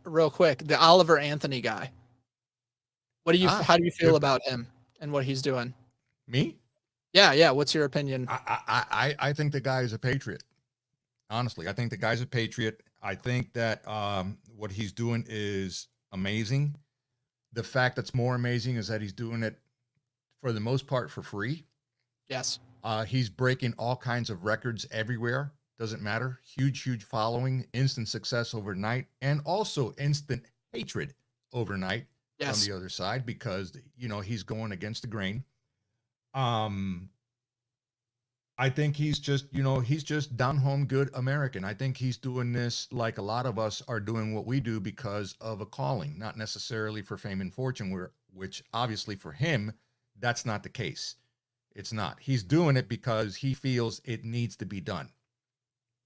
real quick, the Oliver Anthony guy. How do you feel about him and what he's doing? Me? Yeah. What's your opinion? I think the guy is a patriot. Honestly, I think the guy's a patriot. I think that what he's doing is amazing. The fact that's more amazing is that he's doing it for the most part for free. Yes. He's breaking all kinds of records everywhere. Doesn't matter. Huge following, instant success overnight, and also instant hatred overnight on the other side because, he's going against the grain. I think he's just down home good American. I think he's doing this like a lot of us are doing what we do because of a calling, not necessarily for fame and fortune, which obviously for him, that's not the case. It's not. He's doing it because he feels it needs to be done.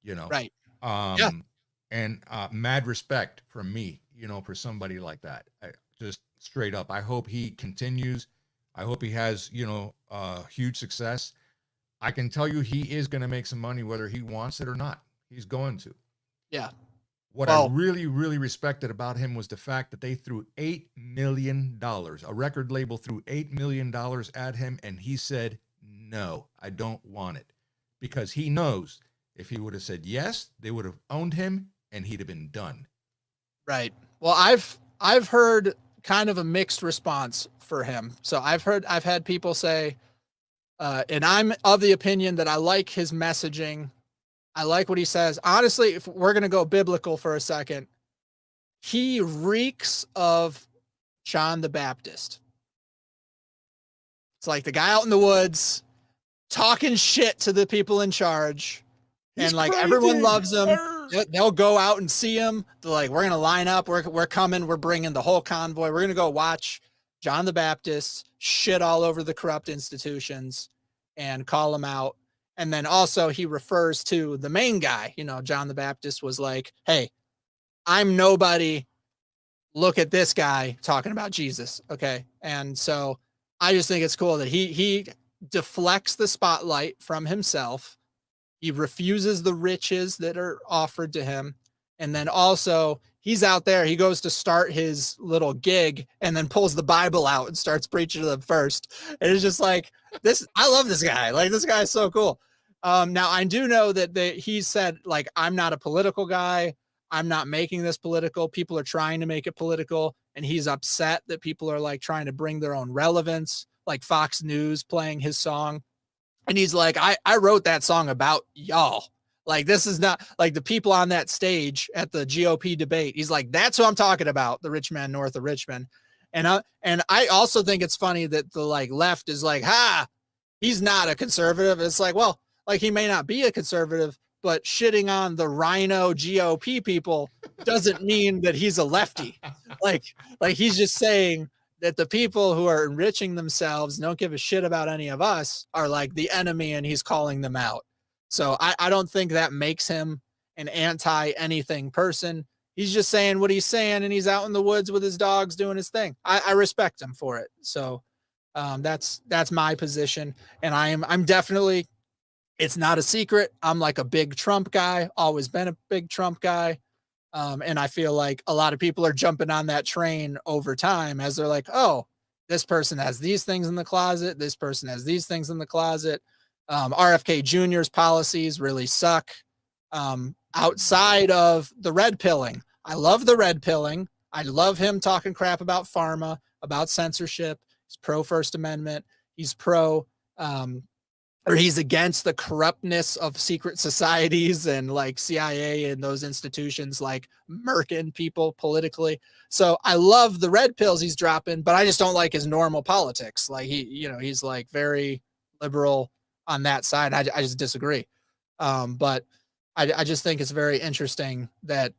Right. And mad respect from me, for somebody like that. Just straight up. I hope he continues. I hope he has, huge success. I can tell you he is going to make some money whether he wants it or not. He's going to. Yeah. What I really, really respected about him was the fact that they threw $8 million. A record label threw $8 million at him, and he said, no, I don't want it. Because he knows if he would have said yes, they would have owned him, and he'd have been done. Right. Well, I've heard kind of a mixed response for him. So I've had people say, and I'm of the opinion that I like his messaging. I like what he says. Honestly, if we're going to go biblical for a second, he reeks of John the Baptist. It's like the guy out in the woods talking shit to the people in charge. And like crazy. Everyone loves him. They'll go out and see him. They're like, we're going to line up. We're coming. We're bringing the whole convoy. We're going to go watch John the Baptist shit all over the corrupt institutions and call him out. And then also he refers to the main guy. John the Baptist was like, hey, I'm nobody. Look at this guy talking about Jesus. Okay. And so I just think it's cool that he deflects the spotlight from himself. He refuses the riches that are offered to him. And then also he's out there, he goes to start his little gig and then pulls the Bible out and starts preaching to them first. And it's just like this. I love this guy. Like, this guy is so cool. Now I do know that he said, like, I'm not a political guy. I'm not making this political. People are trying to make it political. And he's upset that people are like trying to bring their own relevance, like Fox News playing his song. And he's like, I wrote that song about y'all. Like, this is not like the people on that stage at the GOP debate. He's like, that's who I'm talking about. The rich man north of Richmond. And I also think it's funny that the like left is like, he's not a conservative. It's like, well, like, he may not be a conservative, but shitting on the rhino GOP people doesn't mean that he's a lefty. Like he's just saying that the people who are enriching themselves, don't give a shit about any of us, are like the enemy, and he's calling them out. So I don't think that makes him an anti-anything person. He's just saying what he's saying, and he's out in the woods with his dogs doing his thing. I respect him for it. So that's my position. And I'm definitely, it's not a secret, I'm like a big Trump guy, always been a big Trump guy. And I feel like a lot of people are jumping on that train over time as they're like, oh, this person has these things in the closet. This person has these things in the closet. RFK Jr.'s policies really suck. Outside of the red pilling, I love the red pilling. I love him talking crap about pharma, about censorship. He's pro First Amendment. He's he's against the corruptness of secret societies and like CIA and those institutions like murking people politically. So I love the red pills he's dropping, but I just don't like his normal politics. Like he's like very liberal on that side. I just disagree. But I just think it's very interesting that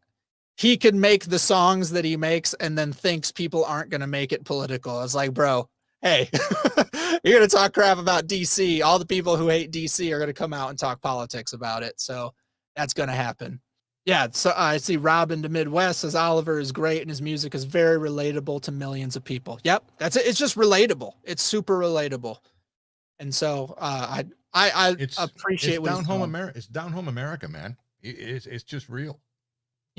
he can make the songs that he makes and then thinks people aren't going to make it political. It's like, bro, hey, you're going to talk crap about DC. All the people who hate DC are going to come out and talk politics about it. So that's going to happen. Yeah. So I see Robin to Midwest says Oliver is great and his music is very relatable to millions of people. Yep. That's it. It's just relatable. It's super relatable. And so I appreciate it's down home America. It's down home America, man. It's just real.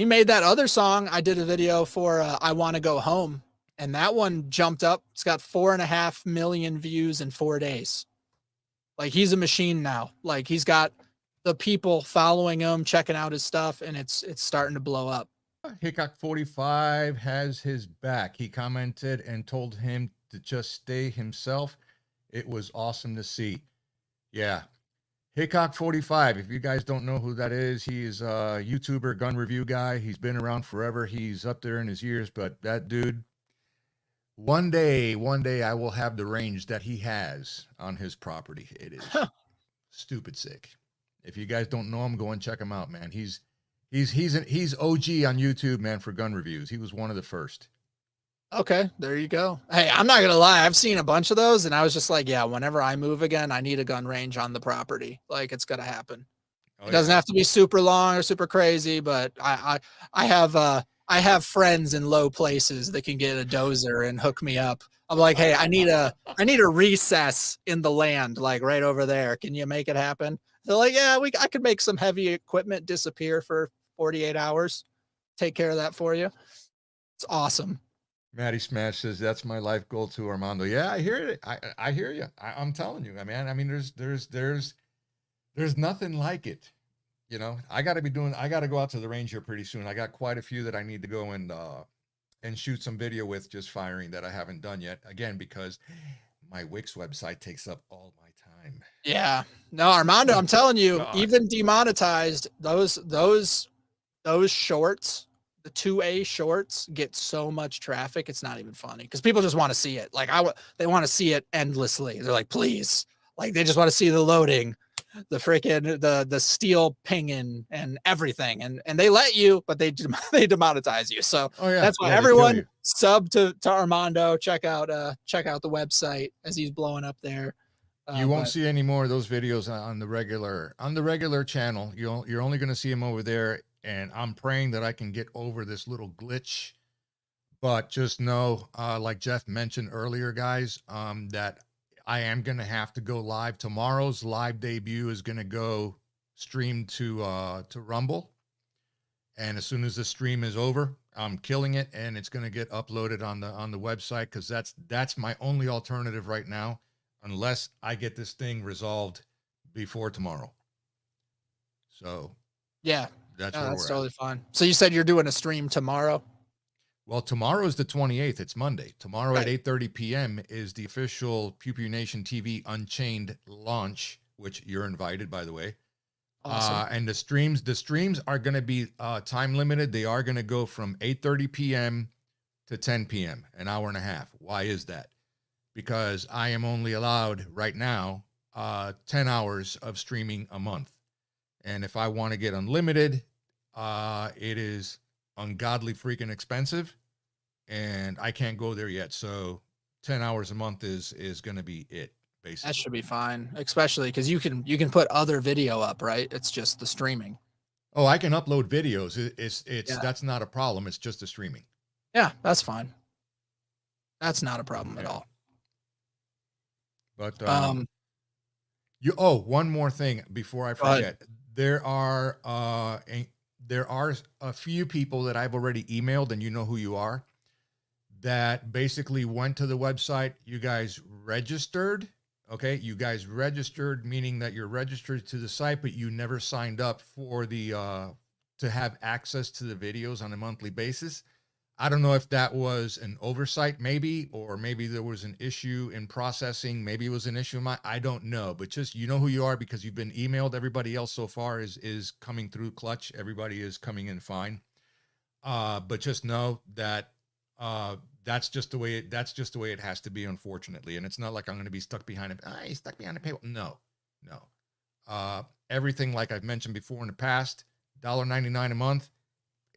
He made that other song. I did a video for I Want to Go Home, and that one jumped up. It's got 4.5 million views in 4 days. Like, he's a machine now. Like, he's got the people following him, checking out his stuff, and it's starting to blow up. Hickok 45 has his back. He commented and told him to just stay himself. It was awesome to see. Yeah. Hickok 45, if you guys don't know who that is, he is a YouTuber, gun review guy. He's been around forever. He's up there in his years, but that dude, one day I will have the range that he has on his property. It is stupid sick. If you guys don't know him, go and check him out, man. He's OG on YouTube, man, for gun reviews. He was one of the first. Okay, there you go. Hey, I'm not gonna lie, I've seen a bunch of those, and I was just like, yeah, whenever I move again, I need a gun range on the property. Like, it's gonna happen. Oh, It doesn't have to be super long or super crazy, but I have friends in low places that can get a dozer and hook me up. I'm like, hey, I need a recess in the land, like right over there. Can you make it happen? They're like, yeah, I could make some heavy equipment disappear for 48 hours. Take care of that for you. It's awesome. Maddie Smash says that's my life goal too, Armando. Yeah, I hear it. I hear you. I'm telling you, man. I mean, there's nothing like it. You know, I got to go out to the range here pretty soon. I got quite a few that I need to go and shoot some video with, just firing, that I haven't done yet. Again, because my Wix website takes up all my time. Yeah. No, Armando, I'm telling you, God. even demonetized, those shorts, the 2A shorts, get so much traffic. It's not even funny, because people just want to see it. Like, they want to see it endlessly. They're like, please, like, they just want to see the loading, the freaking, the steel pinging and everything. And they let you, but they demonetize you. So that's why everyone sub to Armando, check out the website as he's blowing up there. You won't see any more of those videos on the regular channel. You're only going to see them over there. And I'm praying that I can get over this little glitch, but just know, like Jeff mentioned earlier, guys, that I am going to have to go live. Tomorrow's live debut is going to go stream to Rumble. And as soon as the stream is over, I'm killing it, and it's going to get uploaded on the website, because that's my only alternative right now, unless I get this thing resolved before tomorrow. So yeah. That's totally fine. So you said you're doing a stream tomorrow? Well, tomorrow is the 28th. It's Monday. Tomorrow at 8:30 p.m. is the official Pew Pew Nation TV Unchained launch, which you're invited, by the way. Awesome. And the streams are going to be time limited. They are going to go from 8:30 p.m. to 10 p.m., an hour and a half. Why is that? Because I am only allowed right now 10 hours of streaming a month. And if I want to get unlimited, it is ungodly freaking expensive, and I can't go there yet. So 10 hours a month is going to be it, basically. That should be fine, especially because you can put other video up, right? It's just the streaming. Oh, I can upload videos. That's not a problem. It's just the streaming. Yeah, that's fine. That's not a problem at all. But one more thing before I forget. There are a few people that I've already emailed, and you know who you are, that basically went to the website. You guys registered. Okay. You guys registered, meaning that you're registered to the site, but you never signed up for to have access to the videos on a monthly basis. I don't know if that was an oversight, maybe, or maybe there was an issue in processing. Maybe it was an issue in I don't know, but just, you know who you are, because you've been emailed. Everybody else so far is coming through clutch. Everybody is coming in fine. But just know that that's just the way it has to be, unfortunately. And it's not like I'm going to be stuck behind he's stuck behind a paywall. No. Everything, like I've mentioned before in the past, $1.99 a month.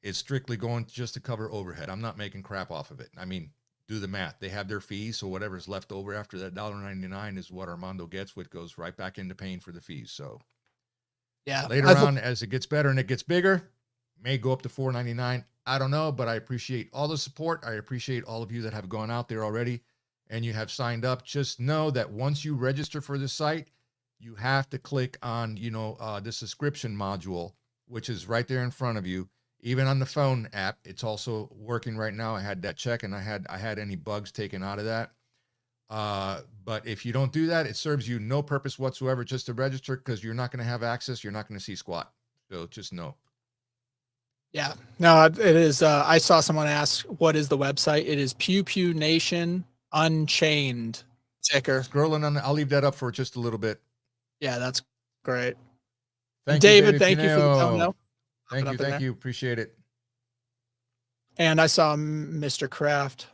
It's strictly going just to cover overhead. I'm not making crap off of it. I mean, do the math. They have their fees, so whatever's left over after that $1.99 is what Armando gets, which goes right back into paying for the fees. So yeah, later on, as it gets better and it gets bigger, may go up to $4.99. I don't know, but I appreciate all the support. I appreciate all of you that have gone out there already and you have signed up. Just know that once you register for the site, you have to click on, the subscription module, which is right there in front of you. Even on the phone app, it's also working right now. I had that check, and I had any bugs taken out of that. But if you don't do that, it serves you no purpose whatsoever just to register, because you're not going to have access. You're not going to see squat. So just know. Yeah, no, it is. I saw someone ask, what is the website? It is Pew Pew Nation Unchained ticker. Scrolling on, I'll leave that up for just a little bit. Yeah, that's great. And Thank you, David, David thank you for the dono. Thank you. Appreciate it. And I saw Mr. Kraft.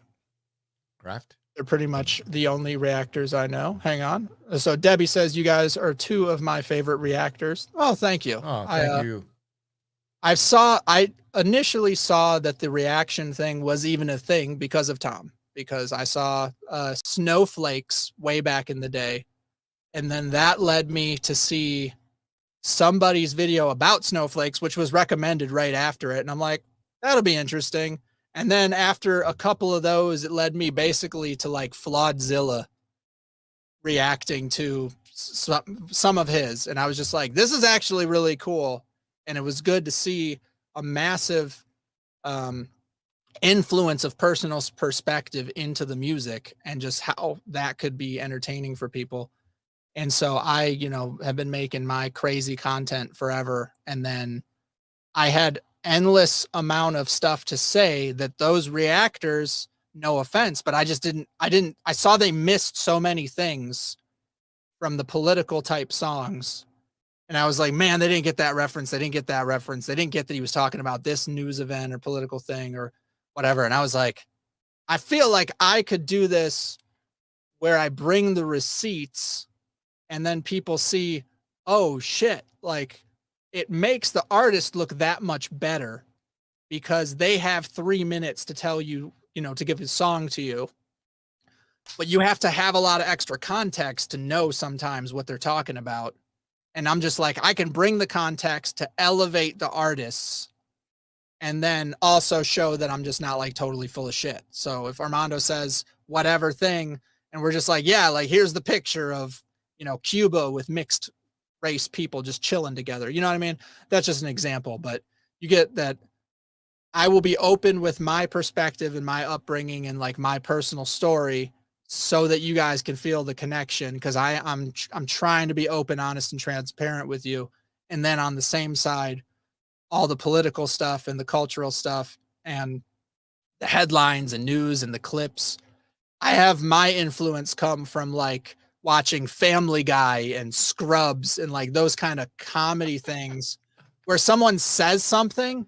Kraft? They're pretty much the only reactors I know. Hang on. So Debbie says you guys are two of my favorite reactors. Oh, thank you. Oh, thank you. I initially saw that the reaction thing was even a thing because of Tom, because I saw snowflakes way back in the day. And then that led me to see somebody's video about snowflakes, which was recommended right after it. And I'm like, that'll be interesting. And then after a couple of those, it led me basically to like Flawedzilla reacting to some of his. And I was just like, this is actually really cool. And it was good to see a massive influence of personal perspective into the music and just how that could be entertaining for people. And so I, have been making my crazy content forever. And then I had endless amount of stuff to say that those reactors, no offense, but I saw they missed so many things from the political type songs. And I was like, man, they didn't get that reference. They didn't get that reference. They didn't get that he was talking about this news event or political thing or whatever. And I was like, I feel like I could do this where I bring the receipts and then people see, oh shit, like it makes the artist look that much better because they have 3 minutes to tell you, to give his song to you. But you have to have a lot of extra context to know sometimes what they're talking about. And I'm just like, I can bring the context to elevate the artists and then also show that I'm just not like totally full of shit. So if Armando says whatever thing, and we're just like, yeah, like here's the picture of, Cuba with mixed race people just chilling together. You know what I mean? That's just an example, but you get that I will be open with my perspective and my upbringing and like my personal story so that you guys can feel the connection. Cause I'm trying to be open, honest, and transparent with you. And then on the same side, all the political stuff and the cultural stuff and the headlines and news and the clips. I have my influence come from like watching Family Guy and Scrubs and like those kind of comedy things where someone says something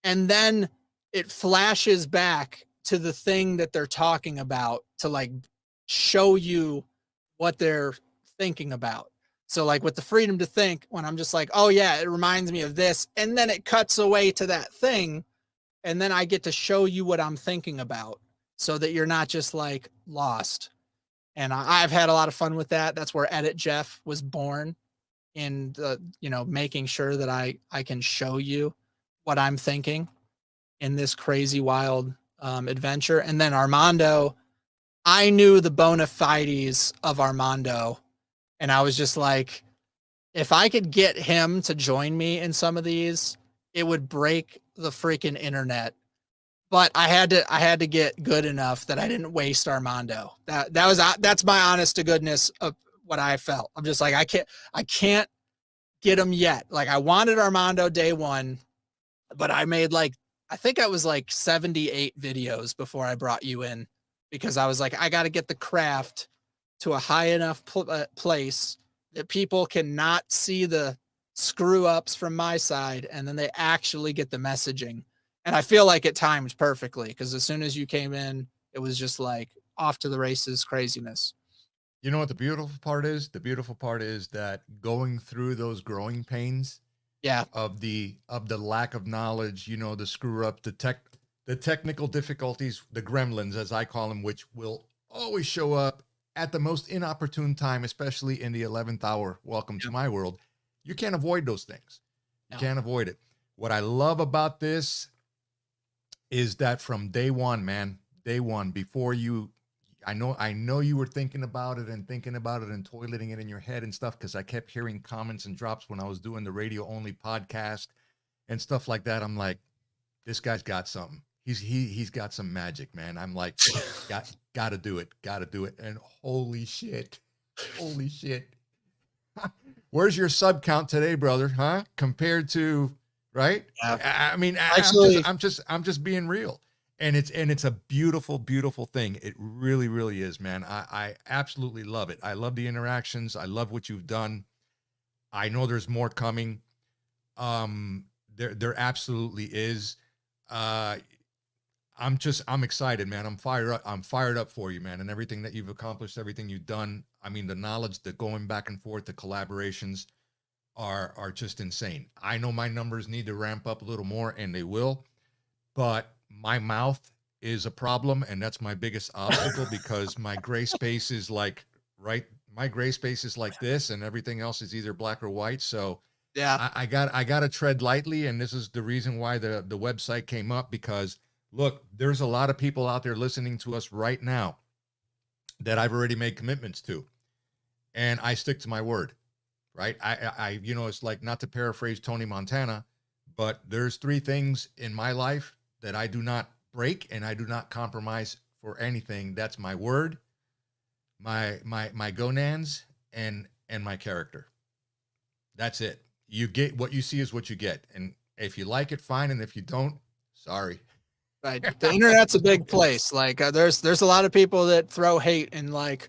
and then it flashes back to the thing that they're talking about to like show you what they're thinking about. So like with the freedom to think, when I'm just like, oh yeah, it reminds me of this. And then it cuts away to that thing. And then I get to show you what I'm thinking about so that you're not just like lost. And I've had a lot of fun with that. That's where Edit Jeff was born, in the, making sure that I can show you what I'm thinking in this crazy, wild adventure. And then Armando, I knew the bona fides of Armando. And I was just like, if I could get him to join me in some of these, it would break the freaking internet. But I had to get good enough that I didn't waste Armando. That's my honest to goodness of what I felt. I'm just like, I can't get him yet. Like I wanted Armando day one, but I made like, I think I was like 78 videos before I brought you in because I was like, I got to get the craft to a high enough place that people cannot see the screw ups from my side. And then they actually get the messaging. And I feel like it timed perfectly because as soon as you came in, it was just like off to the races craziness. You know what the beautiful part is? The beautiful part is that going through those growing pains, yeah, of the lack of knowledge, the screw up, the technical difficulties, the gremlins, as I call them, which will always show up at the most inopportune time, especially in the 11th hour. Welcome to my world. You can't avoid those things. You can't avoid it. What I love about this is that from day one, man, day one, before you, I know you were thinking about it and toileting it in your head and stuff, because I kept hearing comments and drops when I was doing the radio only podcast and stuff like that. I'm like, this guy's got something. He's got some magic, man. I'm like, gotta do it, and holy shit, holy shit. Where's your sub count today, brother? Huh? Compared to, right? Yeah. I mean, Actually, I'm just being real, and it's a beautiful, beautiful thing. It really, really is, man. I absolutely love it. I love the interactions. I love what you've done. I know there's more coming. There absolutely is. I'm excited, man. I'm fired up. I'm fired up for you, man. And everything that you've accomplished, everything you've done. I mean, the knowledge, the going back and forth, the collaborations are just insane. I know my numbers need to ramp up a little more, and they will, but my mouth is a problem, and that's my biggest obstacle because my gray space is like my gray space is like this, and everything else is either black or white. So yeah. I got to tread lightly, and this is the reason why the website came up, because look, there's a lot of people out there listening to us right now that I've already made commitments to, and I stick to my word, right? I it's like, not to paraphrase Tony Montana, but there's 3 things in my life that I do not break and I do not compromise for anything. That's my word, my gonads, and my character. That's it. You get what you see is what you get. And if you like it, fine. And if you don't, sorry. Right. The internet's a big place. Like there's a lot of people that throw hate, and like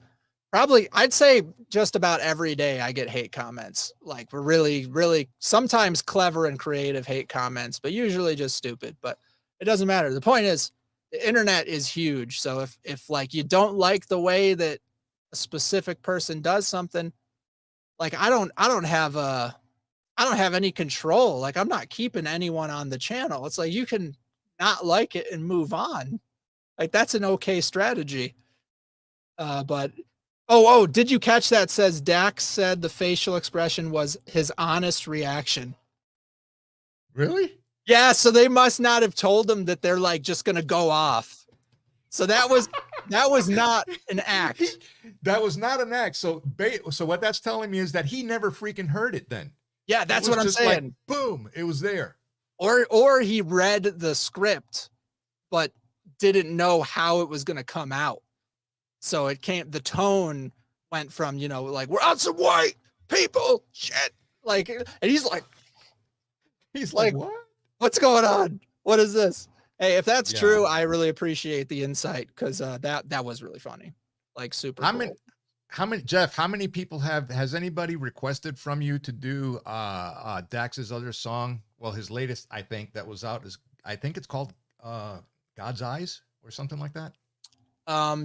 probably I'd say just about every day I get hate comments. Like we're really, really sometimes clever and creative hate comments, but usually just stupid. But it doesn't matter. The point is the internet is huge. So if like you don't like the way that a specific person does something, like I don't have any control. Like I'm not keeping anyone on the channel. It's like you can not like it and move on. Like that's an okay strategy. But did you catch that? Says Dax said the facial expression was his honest reaction. Really? Yeah, so they must not have told him that they're like just gonna go off. So that was not an act. That was not an act. So what that's telling me is that he never freaking heard it then. Yeah, that's what I'm saying. Like, boom, it was there. Or he read the script, but didn't know how it was gonna come out. So the tone went from, like, we're on some white people shit. Like, and he's like, what? What's going on? What is this? Hey, if that's true, I really appreciate the insight, because that was really funny. Like super cool. How many people has anybody requested from you to do Dax's other song? Well, his latest, I think, that was out I think it's called God's Eyes or something like that.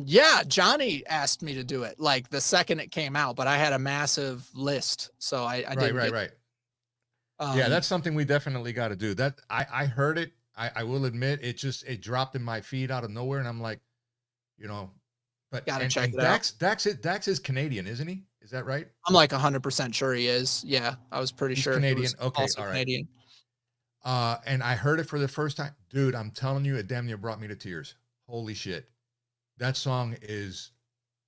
Yeah, Johnny asked me to do it like the second it came out, but I had a massive list, so I didn't. Right. Yeah, that's something we definitely got to do. That I heard it. I will admit it dropped in my feed out of nowhere, and I'm like, but gotta check it out. Dax is Canadian, isn't he? Is that right? I'm like 100% sure he is. Yeah, I was pretty sure Canadian. Okay, all right. Canadian. And I heard it for the first time, dude. I'm telling you, it damn near brought me to tears. Holy shit, that song is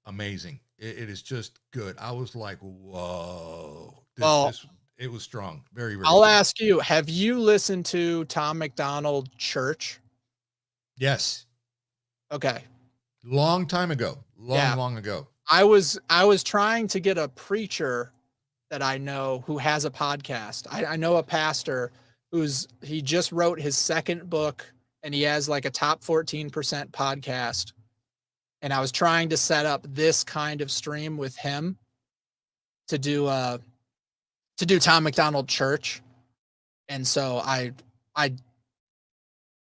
amazing. It is just good. I was like, whoa. It was strong. Very, very I'll strong. ask you, have you listened to Tom McDonald Church? Yes. Okay. Long time ago. Long ago. I was trying to get a preacher that I know who has a podcast. I know a pastor he just wrote his second book, and he has like a top 14% podcast. And I was trying to set up this kind of stream with him to do Tom McDonald Church. And so I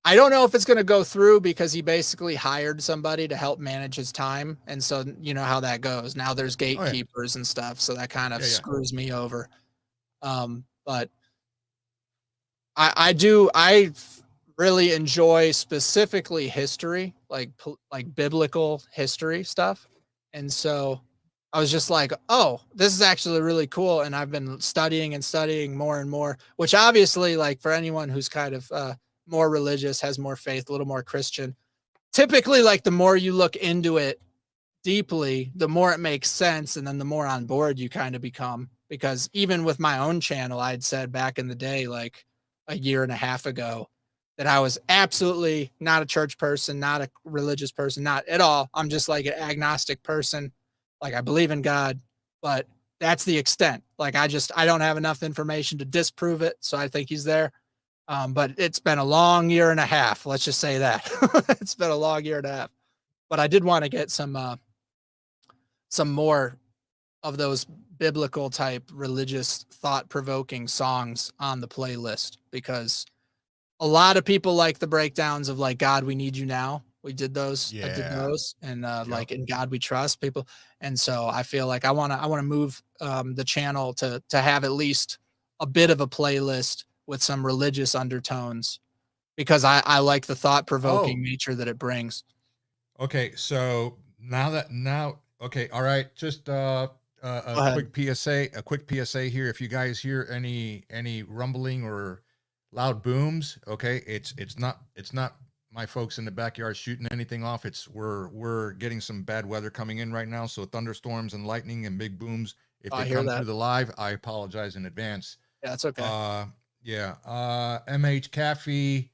don't know if it's going to go through, because he basically hired somebody to help manage his time. And so, you know how that goes. Now there's gatekeepers and stuff. So that kind of screws me over. But I really enjoy specifically history, like biblical history stuff. And so I was just like, oh, this is actually really cool. And I've been studying more and more, which obviously, like, for anyone who's kind of more religious, has more faith, a little more Christian, typically, like, the more you look into it deeply, the more it makes sense. And then the more on board you kind of become, because even with my own channel, I'd said back in the day, like a year and a half ago, that I was absolutely not a church person, not a religious person, not at all. I'm just like an agnostic person. Like I believe in God, but that's the extent. Like I don't have enough information to disprove it. So I think he's there. But it's been a long year and a half. Let's just say that. It's been a long year and a half. But I did want to get some more of those biblical type religious thought provoking songs on the playlist, because a lot of people like the breakdowns of like God, we need you now. We did those. I did Yeah. those, and Yep. like in God we trust people. And so I feel like I want to move the channel to have at least a bit of a playlist with some religious undertones, because I like the thought provoking Oh, nature that it brings. okay. So okay. All right. Just Go a ahead. quick PSA here. If you guys hear any rumbling or loud booms, okay, it's not my folks in the backyard shooting anything off. It's we're getting some bad weather coming in right now. So thunderstorms and lightning and big booms. If I they hear come that. through the live, I apologize in advance. Yeah, it's okay. Yeah. MH Caffey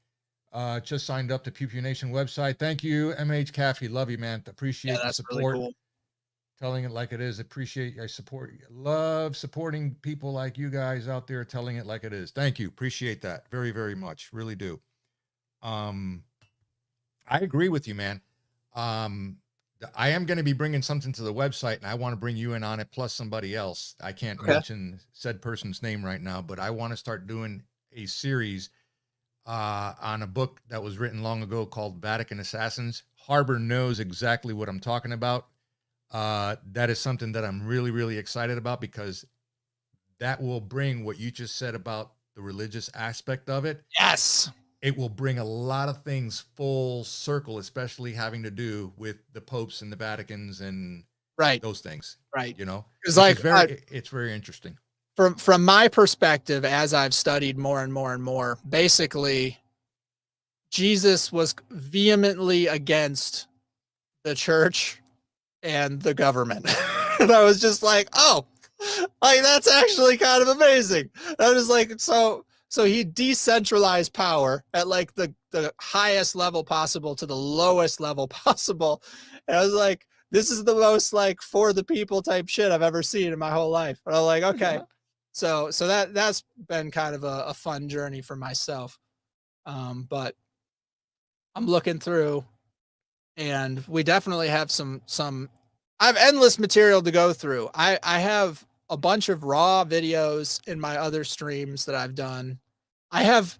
just signed up to Pew Pew Nation website. Thank you, MH Caffey. Love you, man. Yeah, Appreciate the that's really support. cool. Telling it like it is. Appreciate I support love supporting people like you guys out there telling it like it is. Thank you. Appreciate that very, very much. Really do. Um I agree with you, man. Um I am going to be bringing something to the website, and I want to bring you in on it, plus somebody else. I can't Okay. mention said person's name right now, but I want to start doing a series on a book that was written long ago called Vatican Assassins. Harbor knows exactly what I'm talking about. That is something that I'm really, really excited about, because that will bring what you just said about the religious aspect of it. Yes. It will bring a lot of things full circle, especially having to do with the popes and the Vaticans and Right. those things, Right. you know, Because which like is it's very interesting. from my perspective, as I've studied more and more and more, basically Jesus was vehemently against the church and the government. And I was just like, oh, like that's actually kind of amazing. I was like, so he decentralized power at like the highest level possible to the lowest level possible. And I was like, this is the most like for the people type shit I've ever seen in my whole life. And I'm like, okay. So that's been kind of a fun journey for myself. But I'm looking through, and we definitely have some I have endless material to go through. I have a bunch of raw videos in my other streams that I've done. I have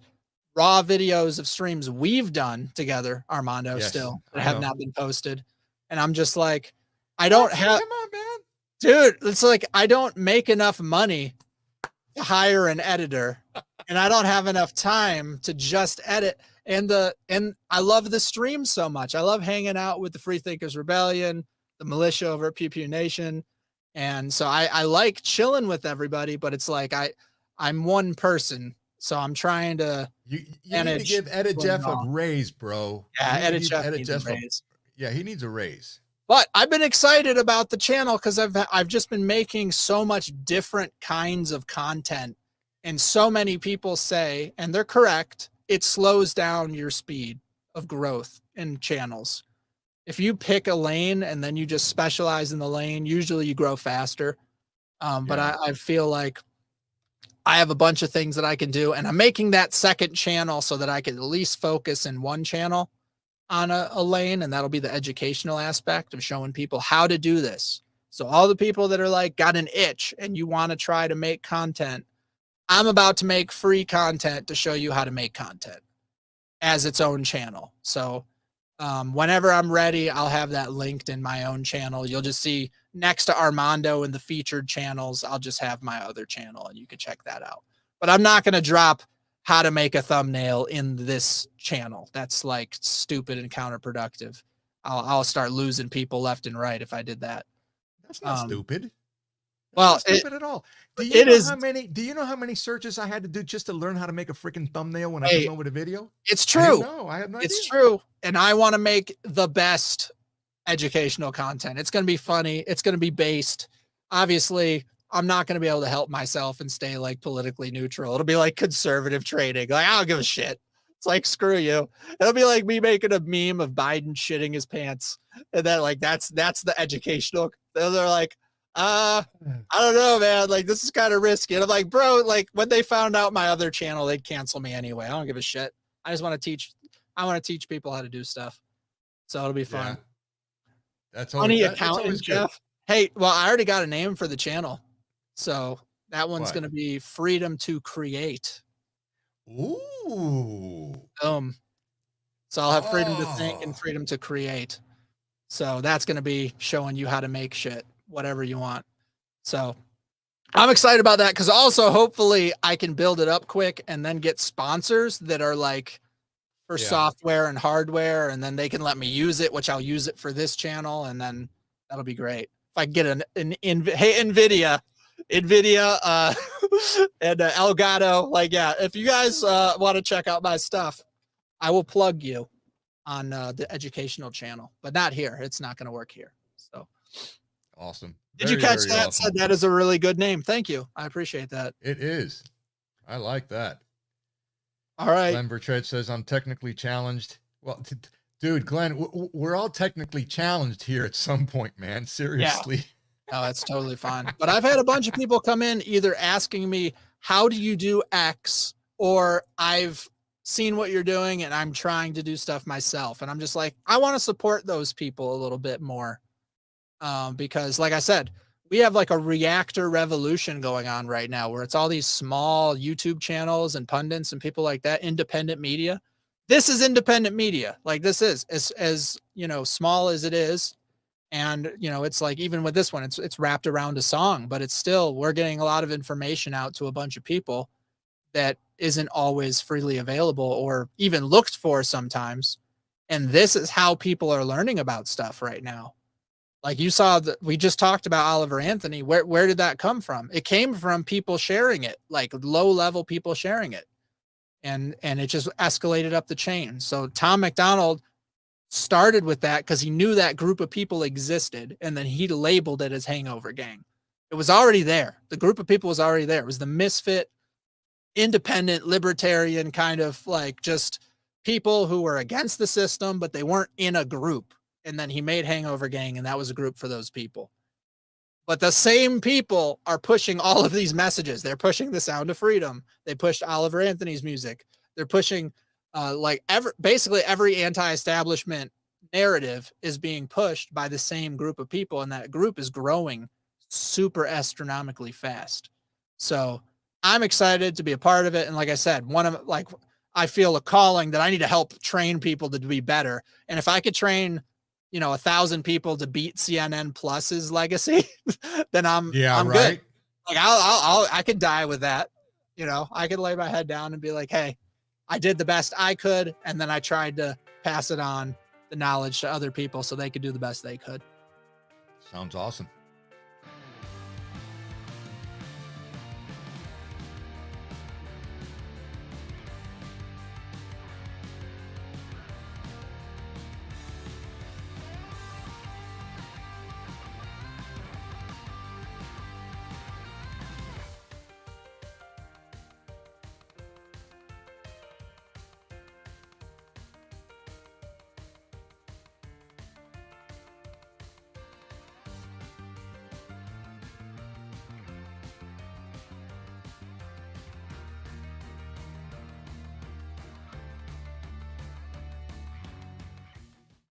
raw videos of streams we've done together, Armando, Yes, still, that I have know. not been posted. And I'm just like, I don't What? have, Come on, man. dude, it's like I don't make enough money to hire an editor, and I don't have enough time to just edit. And I love the stream so much. I love hanging out with the Freethinkers Rebellion, the militia over at Pew Pew Nation. And so I like chilling with everybody, but it's like I'm one person. So I'm trying to You need to manage give Etta doing it Jeff a all. raise, bro. Yeah, You need to Edit give Chef Etta needs a Jeff a raise. yeah, he needs a raise. But I've been excited about the channel because I've just been making so much different kinds of content, and so many people say, and they're correct, it slows down your speed of growth in channels. If you pick a lane and then you just specialize in the lane, usually you grow faster. But Yeah. I feel like I have a bunch of things that I can do, and I'm making that second channel so that I can at least focus in one channel on a lane, and that'll be the educational aspect of showing people how to do this. So all the people that are like got an itch and you want to try to make content, I'm about to make free content to show you how to make content as its own channel. So whenever I'm ready, I'll have that linked in my own channel. You'll just see next to Armando in the featured channels, I'll just have my other channel, and you can check that out. But I'm not going to drop how to make a thumbnail in this channel. That's like stupid and counterproductive. I'll start losing people left and right if I did that. That's not Um, stupid. That's well, not stupid at all. it is. Do you know how many searches I had to do just to learn how to make a freaking thumbnail when I Hey, came up with a video? it's I didn't true. know. I have no It's idea. true. And I want to make the best educational content. It's going to be funny. It's going to be based. Obviously, I'm not going to be able to help myself and stay like politically neutral. It'll be like conservative trading. Like, I don't give a shit. It's like, screw you. It'll be like me making a meme of Biden shitting his pants. And then like, that's the educational. They're like, I don't know, man. Like, this is kind of risky. And I'm like, bro, like when they found out my other channel, they'd cancel me anyway. I don't give a shit. I just want to teach. I want to teach people how to do stuff. So it'll be fun. Yeah. That's Funny always, that's accountant, always good. Jeff. Hey, well, I already got a name for the channel. So that one's What? going to be Freedom to Create. Ooh. So I'll have freedom to think and Oh. freedom to create. So that's going to be showing you how to make shit, whatever you want. So I'm excited about that because also hopefully I can build it up quick and then get sponsors that are like for Yeah. software and hardware, and then they can let me use it, which I'll use it for this channel, and then that'll be great. If I can get hey, NVIDIA, and Elgato, like, yeah, if you guys want to check out my stuff, I will plug you on the educational channel, but not here. It's not going to work here. So Awesome. did you catch that? Awesome. Said that is a really good name. Thank you. I appreciate that. It is. I like that. All right. Glenn Bertred says, I'm technically challenged. Well, dude, Glenn, we're all technically challenged here at some point, man. Seriously. Yeah. No, that's totally fine. But I've had a bunch of people come in either asking me, how do you do X? Or I've seen what you're doing and I'm trying to do stuff myself. And I'm just like, I want to support those people a little bit more. Because like I said, we have like a reactor revolution going on right now where it's all these small YouTube channels and pundits and people like that, independent media. This is independent media. Like this is as you know, small as it is. And, you know, it's like, even with this one, it's wrapped around a song, but it's still, we're getting a lot of information out to a bunch of people that isn't always freely available or even looked for sometimes. And this is how people are learning about stuff right now. Like you saw that we just talked about Oliver Anthony. Where did that come from? It came from people sharing it, like low level people sharing it. And it just escalated up the chain. So Tom McDonald started with that because he knew that group of people existed. And then he labeled it as Hangover Gang. It was already there. The group of people was already there. It was the misfit, independent, libertarian kind of like just people who were against the system, but they weren't in a group. And then he made Hangover Gang, and that was a group for those people. But the same people are pushing all of these messages. They're pushing the Sound of Freedom. They pushed Oliver Anthony's music. They're pushing basically every anti-establishment narrative is being pushed by the same group of people, and that group is growing super astronomically fast. So I'm excited to be a part of it. And like I said, I feel a calling that I need to help train people to be better. And if I could train 1,000 people to beat CNN Plus's legacy, then I'm right. good. Like I could die with that. I could lay my head down and be like, hey, I did the best I could. And then I tried to pass it on, the knowledge, to other people so they could do the best they could. Sounds awesome.